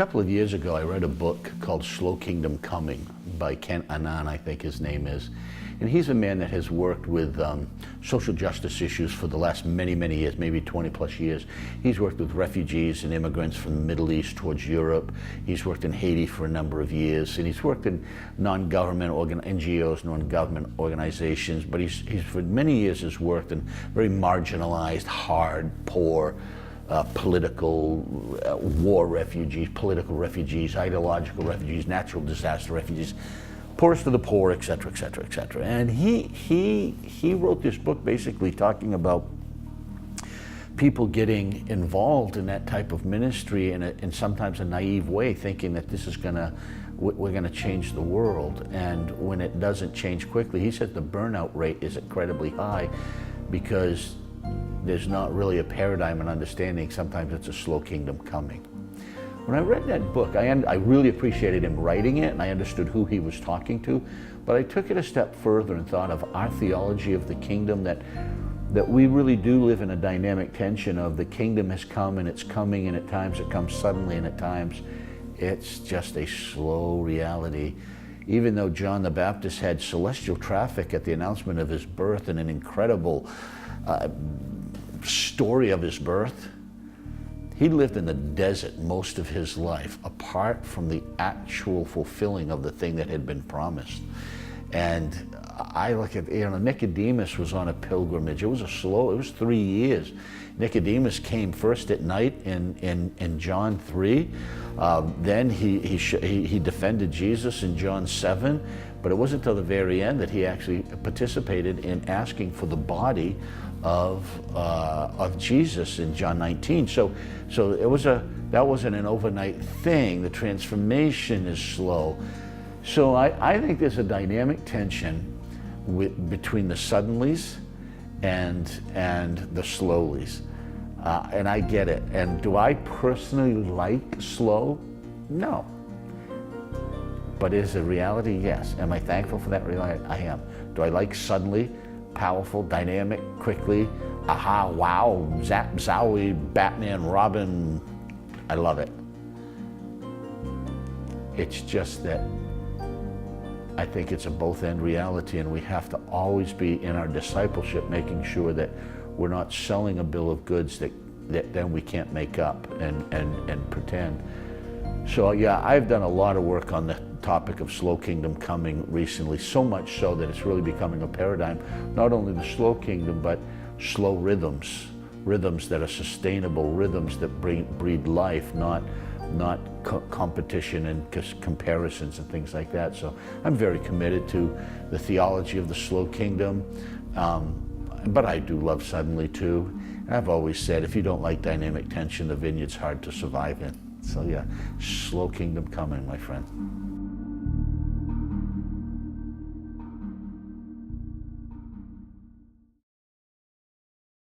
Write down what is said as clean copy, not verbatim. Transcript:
couple of years ago, I read a book called Slow Kingdom Coming by Ken Annan, I think his name is. And he's a man that has worked with social justice issues for the last many, many years, maybe 20 plus years. He's worked with refugees and immigrants from the Middle East towards Europe. He's worked in Haiti for a number of years, and he's worked in non-government NGOs, non-government organizations, but he's for many years has worked in very marginalized, hard, poor, political war refugees, political refugees, ideological refugees, natural disaster refugees, poorest of the poor, et cetera, et cetera, et cetera. And he wrote this book basically talking about people getting involved in that type of ministry in sometimes a naive way, thinking that this is we're gonna change the world. And when it doesn't change quickly, he said the burnout rate is incredibly high because there's not really a paradigm and understanding. Sometimes it's a slow kingdom coming. When I read that book, I really appreciated him writing it, and I understood who he was talking to, but I took it a step further and thought of our theology of the kingdom, that we really do live in a dynamic tension of the kingdom has come and it's coming, and at times it comes suddenly, and at times it's just a slow reality. Even though John the Baptist had celestial traffic at the announcement of his birth and an incredible story of his birth, he lived in the desert most of his life, apart from the actual fulfilling of the thing that had been promised. And I look at, Nicodemus was on a pilgrimage. It was 3 years. Nicodemus came first at night in John 3. Then he defended Jesus in John 7. But it wasn't until the very end that he actually participated in asking for the body of Jesus in John 19. So that wasn't an overnight thing. The transformation is slow. So I think there's a dynamic tension between the suddenlies and the slowlies. And I get it. And do I personally like slow? No. But is it reality? Yes. Am I thankful for that reality? I am. Do I like suddenly, powerful, dynamic, quickly, aha, wow, zap, zowie, Batman, Robin? I love it. It's just that I think it's a both-end reality, and we have to always be in our discipleship making sure that we're not selling a bill of goods that then we can't make up and pretend. So yeah, I've done a lot of work on the topic of slow kingdom coming recently, so much so that it's really becoming a paradigm, not only the slow kingdom, but slow rhythms that are sustainable, rhythms that breed life, not competition and comparisons and things like that. So I'm very committed to the theology of the slow kingdom, but I do love suddenly too. And I've always said, if you don't like dynamic tension, the vineyard's hard to survive in. So yeah, slow kingdom coming, my friend.